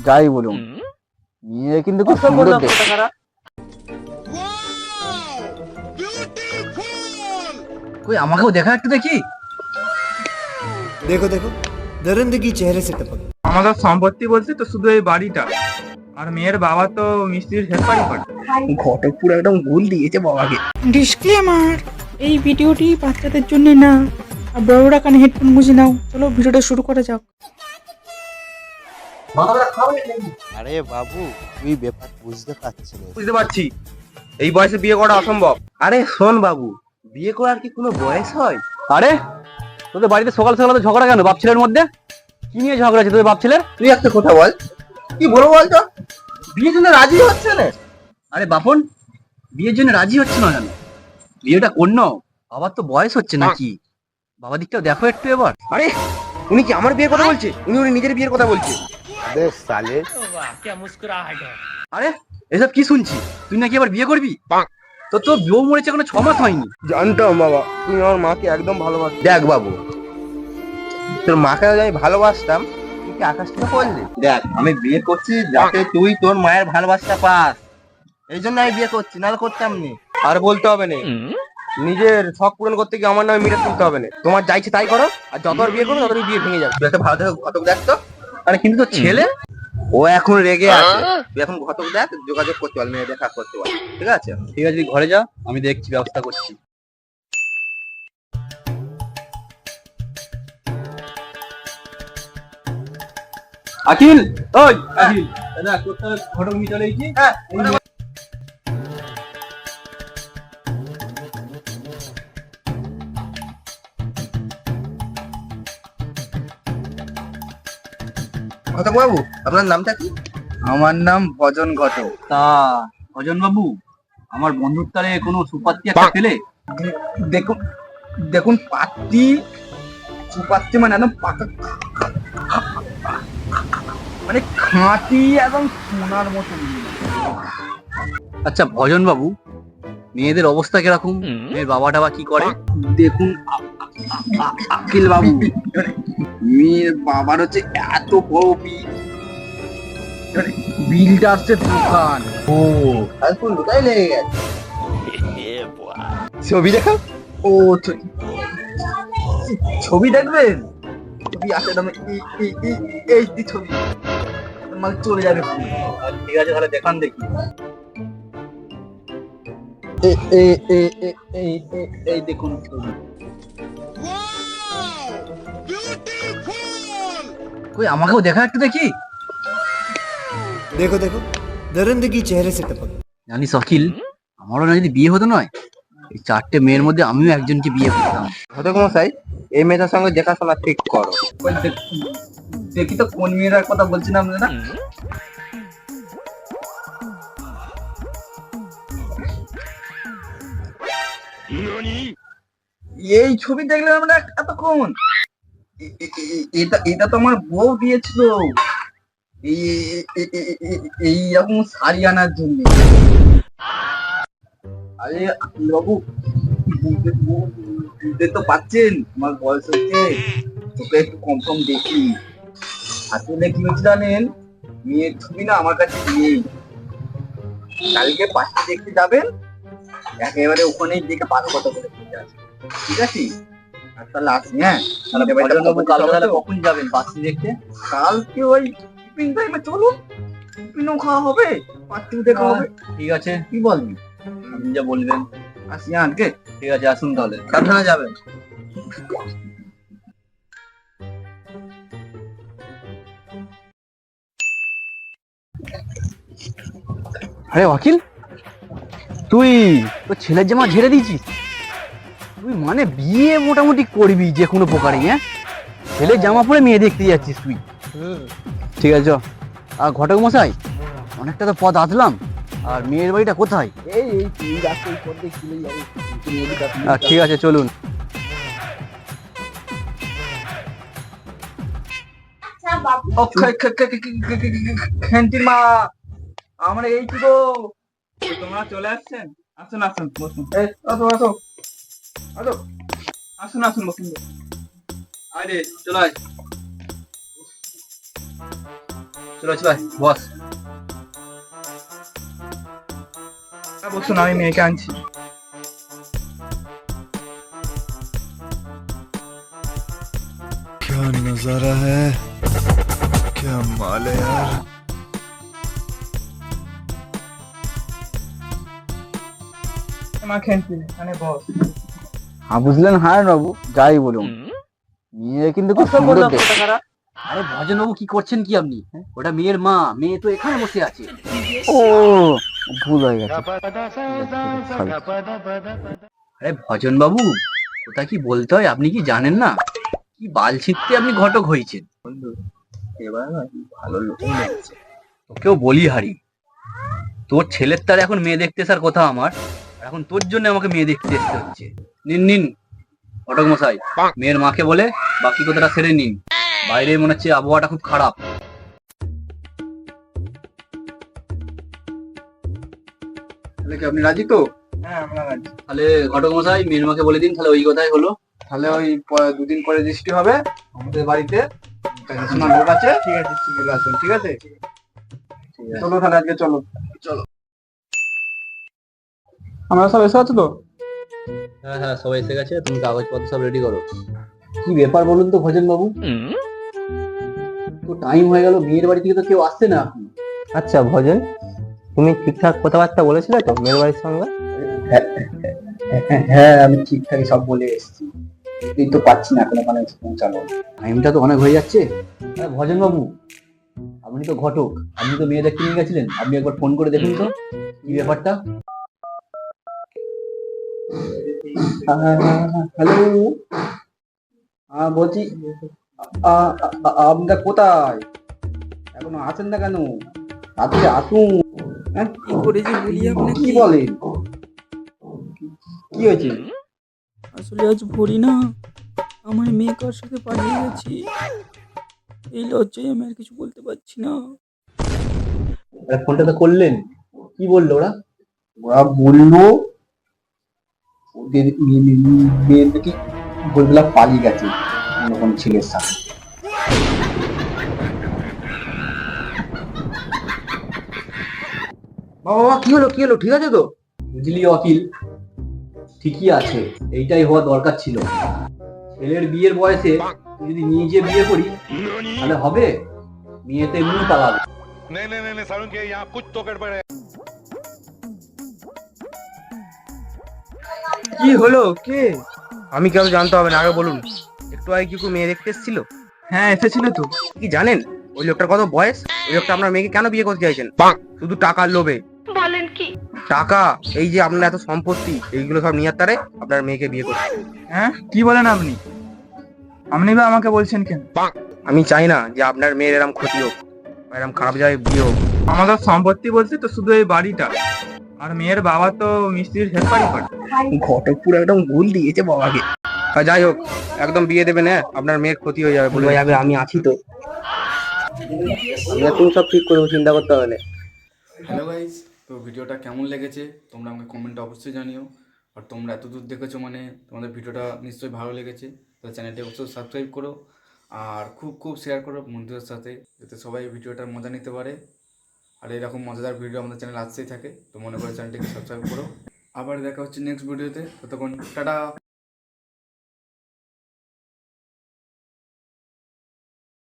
যাই বলুন মেয়ে কিন্তু খুব সুন্দর দেখতে। কই আমাকেও দেখা একটু দেখি। देखो देखो दरिंदगी चेहरे से टपक। আমাদের সম্পত্তি বলতে তো শুধু এই বাড়িটা, আর মেয়ের বাবা তো মিস্ত্রির হেল্পারই করে। ঘটক পুরো একদম ভুল দিয়েছে বাবাকে। ডিসক্লেমার, এই ভিডিওটি বাচ্চাদের জন্য না। আর বড়রা কানে হেডফোন গুঁজে নাও। চলো ভিডিওটা শুরু করা যাক। আরে বাবু, তুই ব্যাপার বুঝতে পারছিস না। বুঝতে পারছি এই বয়সে বিয়ে করা অসম্ভব। আরে শোন বাবু, বিয়ে করার কি কোনো বয়স হয়? আরে তোদের বাড়িতে সকাল সকাল তো ঝগড়া কেন বাপ ছেলের মধ্যে? কি নিয়ে ঝগড়া আছে তোদের বাপ ছেলের? তুই একটা কথা বল, কি বলবো বলতো? বিয়ের জন্য রাজি হচ্ছে না। আরে বাপন, বিয়ের জন্য রাজি হচ্ছে না কেন? বিয়েটা কর নাও, বাবার তো বয়স হচ্ছে নাকি? বাবা দিকটাও দেখো একটু এবার। আরে উনি কি আমার বিয়ের কথা বলছে? উনি নিজের বিয়ের কথা বলছে। আরে সালে, আরে এসব কি শুনছি? তুই নাকি আবার বিয়ে করবি? তো তোর বউ মরেছে এখনো 6 মাস হয়নি। জানতাম বাবা তুমি আমার মাকে একদম ভালোবাসো। দেখ বাবু, তোর মাকে যদি আমি ভালোবাসতাম, তুই কি আকাশ থেকে পড়লি? দেখ, আমি বিয়ে করছি যাতে তুই তোর মায়ের ভালোবাসা পাস, এই জন্য আমি বিয়ে করছি, নাহলে করতাম নি। আর বলতে হবে না, নিজের শখ পূরণ করতে গিয়ে আমার নামে মিটার তুলতে হবে না। তোমার যা ইচ্ছে তাই করো, আর যতবার বিয়ে করো ততই বিয়ে ভেঙে যাবে। তুই একটা ভালো থেকে ঘটক দেখ তো। আরে কিন্তু তোর ছেলে ও এখন রেগে আছে, তুই এখন ঘটক দেখ, যোগাযোগ করতে পারবি, মেয়ে দেখা করতে পারবি, ঠিক আছে? ঠিক আছে, তুই ঘরে যা, আমি দেখছি, ব্যবস্থা করছি। আকিল, ওই আকিল, দাদা কোথাও ঘটক নিয়ে চলে এসেছি। হ্যাঁ, ঘটক বাবু, আপনার নামটা কি? আমার নাম ভজন ঘটক। তা ভজন বাবু, আমার বন্ধুর তারে কোনো সুপাত্তি একটা পেলে? দেখুন দেখুন পাত্তি সুপাত্তি মানে একদম পাকা, মানে খাঁটি একদম সোনার মতো। আচ্ছা ভজন বাবু, মেয়েদের অবস্থা কিরকম? মেয়ের বাবা টাবা কি করে? দেখুন আকিল বাবু, মেয়ের বাবার হচ্ছে এত বড় বিল্ডার্সের দোকান। ও, আর কোন কোথায় লেগে গেছে? ছবি দেখা? ও ছবি দেখবেন? ছবি আছে একদম এই ছবি, মানে চলে যাবে। ঠিক আছে, তাহলে দেখান দেখি। এই দেখুন ছবি। কই আমাকেও দেখা একটু দেখি। देखो देखो दरिंदगी चेहरे से टपक। জানিস অখিল, আমারও না যদি বিয়ে হতো নয়, এই 4টে মেয়ের মধ্যে আমিও একজনকে বিয়ে করতাম। ঘটক মশাই, এই মেয়েটার সঙ্গে দেখাশোনা ঠিক করো। ওই দেখি তো কোন মেয়েটার কথা বলছিলাম না। এই ছবি দেখলে আমরা এতক্ষণ, এটা তো আমার বউ দিয়েছিল এইরকম শাড়ি আনার জন্য। আরে বাবু, বুঝতে তো পারছেন আমার বয়স হচ্ছে, তোকে একটু কম কম দেখি। আসলে কি হয়েছে জানেন, মেয়ের ছবি না আমার কাছে নেই। কালকে পাশে দেখতে যাবেন, একেবারে ওখানেই দেখে পাতা কথা করে দিতে আসবে, ঠিক আছে? আর তাহলে আসি, হ্যাঁ? তাহলে ভজন বাবু কালকে তাহলে কখন যাবেন পাত্রী দেখতে? কালকে ওই টিফিন টাইমে চলুন, টিফিনও খাওয়া হবে, পাত্রীও দেখা হবে। ঠিক আছে, কি বলবি? আপনি যা বলবেন। আসি আজকে। ঠিক আছে, আসুন তাহলে। সাবধানে যাবেন। আরে অখিল, তুই তোর ছেলের জামা ঝেড়ে দিয়েছিস? তুই মানে বিয়ে মোটামুটি করবি যে কোনো প্রকারে? হ্যাঁ, ছেলের জামা পরে মেয়ে দেখতে যাচ্ছিস তুই? ঠিক আছে, আর ঘটক মশাই, অনেকটা তো পথ আসলাম, আর মেয়ের বাড়িটা কোথায়? এই এই তুই রাস্তায় পর দিয়ে চলে যাবে। ঠিক আছে, চলুন। খেন্টির মা, আমরা এই কি গো, তোমরা চলে আসছেন? আসুন আসুন, বসুন। এই আসো আসো আসো, আসুন আসুন, বসুন। আরে চলে আয়। চলো চলো বস। বসুন, আমি মেয়েকে আনছি। क्या नजारा है, क्या माल है यार। মাকে আনছি, মানে বস। হ্যাঁ বুঝলেন হারান বাবু, যাই বলুন মেয়ে কিন্তু খুব সুন্দর দেখতে। আরে ভজন বাবু কি করছেন কি আপনি? ওটা মেয়ের মা, মেয়ে তো এখানে বসে আছে। ও ভুল হয়ে গেছে। আরে ভজন বাবু, ওটা কি বলতে হয় আপনি কি জানেন না? কি বাল ছিঁড়তে আপনি ঘটক হয়েছেন। এবার না ভালো লোক লেগেছে। তোকেও বলি হারি, তোর ছেলের তার এখন মেয়ে দেখতে আসার কথা আমার, আর এখন তোর জন্য আমাকে মেয়ে দেখতে আসতে হচ্ছে। নিন নিন ঘটক মশাই, মেয়ের মাকে বলে বাকি কথাটা সেরে নিন। বাইরে মনে হচ্ছে আবহাওয়াটা খুব খারাপ। তাহলে কি আপনি রাজি তো? হ্যাঁ, আমরা আনছি। তাহলে ঘটক মশাই মেয়ের মাকে বলে দিন, তাহলে ওই কথাই হলো। তাহলে ওই দুদিন পরে দৃষ্টি হবে আমাদের বাড়িতে। দেখাশোনা লোক আছে, ঠিক আছে, চলে আসুন, ঠিক আছে? চলো তাহলে আজকে চলো। আমরা সব এসে আছো তো? হ্যাঁ হ্যাঁ সবাই এসে গেছে, তুমি কাগজপত্র সব রেডি করো। কি ব্যাপার বলুন তো ভজন বাবু, তো টাইম হয়ে গেল, মেয়ের বাড়ি থেকে তো কেউ আসছে না এখন। আচ্ছা ভজন, তুমি ঠিকঠাক কথাবার্তা বলেছিলে তো মেয়ের বাড়ির সঙ্গে? হ্যাঁ, আমি ঠিকঠাকই সব বলে এসেছি, তুই তো পাচ্ছি না এখন ওখানে পৌঁছানো। টাইমটা তো অনেক হয়ে যাচ্ছে। আরে ভজন বাবু, আপনি তো ঘটক, আপনি তো মেয়ে দেখতে নিয়ে গেছিলেন, আপনি একবার ফোন করে দেখুন তো কি ব্যাপারটা। হ্যালো, বলছি আপনারা কোথায়? এখনো আছেন না কেন? রাত্রে আসুন। হ্যাঁ, কি করে যে বলি আপনাকে, কি বলেন? কি হয়েছে? আসলে আজ ভরি না আমার মেয়ে কার সাথে পালিয়ে গেছে। এই লজ্জায় আমি আর কিছু বলতে পারছি না। ফোনটা তো করলেন, কি বললো ওরা? ওরা বললো ওদের মেয়ে নাকি বলবেলা পালিয়ে গেছে অন্য কোনো ছেলের সাথে। বাবা কি হলো কি হলো, ঠিক আছে তো? বুঝলি অকিল, ঠিকই আছে, এইটাই হওয়া দরকার ছিল। ছেলের বিয়ের বয়সে তুই যদি নিজে বিয়ে করি তাহলে হবে? মেয়েতে এমনি পালাবে। नहीं नहीं नहीं नहीं सारुण के यहाँ कुछ तो गड़बड़ है। কি হলো, কে? আমি কেউ জানতে হবে না, আগে বলুন। একটু আগে কি কেউ মেয়ে দেখতে এসেছিল? হ্যাঁ, এসেছিল তো। কি জানেন ওই লোকটার কত বয়স? ওই লোকটা আপনার মেয়েকে কেন বিয়ে করতে চাইছেন? শুধু টাকার লোভে। বলেন কি? টাকা, এই যে আপনার এত সম্পত্তি, এইগুলো সব নিয়ে তারে আপনার মেয়েকে বিয়ে করতে। হ্যাঁ, কি বলেন আপনি? আপনি বা আমাকে বলছেন কেন? আমি চাই না যে আপনার মেয়ের এরম ক্ষতি হোক, বা এরম খারাপ জায়গায় বিয়ে হোক। আমাদের সম্পত্তি বলতে তো শুধু এই বাড়িটা, আর মেয়ের বাবা তো মিস্ত্রির হেল্পারই করে। ঘটক পুরো একদম ভুল দিয়েছে বাবাকে। আর যাই হোক, একদম বিয়ে দেবেন, হ্যাঁ আপনার মেয়ের ক্ষতি হয়ে যাবে বলে যাবে। আমি আছি তো, আমি তুমি সব ঠিক করবো, চিন্তা করতে হবে না। হ্যালো গাইজ, তো ভিডিওটা কেমন লেগেছে তোমরা আমাকে কমেন্টে অবশ্যই জানিও। আর তোমরা এত দূর দেখেছো মানে তোমাদের ভিডিওটা নিশ্চয়ই ভালো লেগেছে। তো চ্যানেলটি অবশ্যই সাবস্ক্রাইব করো আর খুব খুব শেয়ার করো বন্ধুদের সাথে, যাতে সবাই ভিডিওটার মজা নিতে পারে। আর এরকম মজাদার ভিডিও আমাদের চ্যানেল আসতেই থাকে, তো মনে করে চ্যানেলটিকে সাবস্ক্রাইব করো। আবার দেখা হচ্ছে নেক্সট ভিডিওতে, ততক্ষণ টাটা।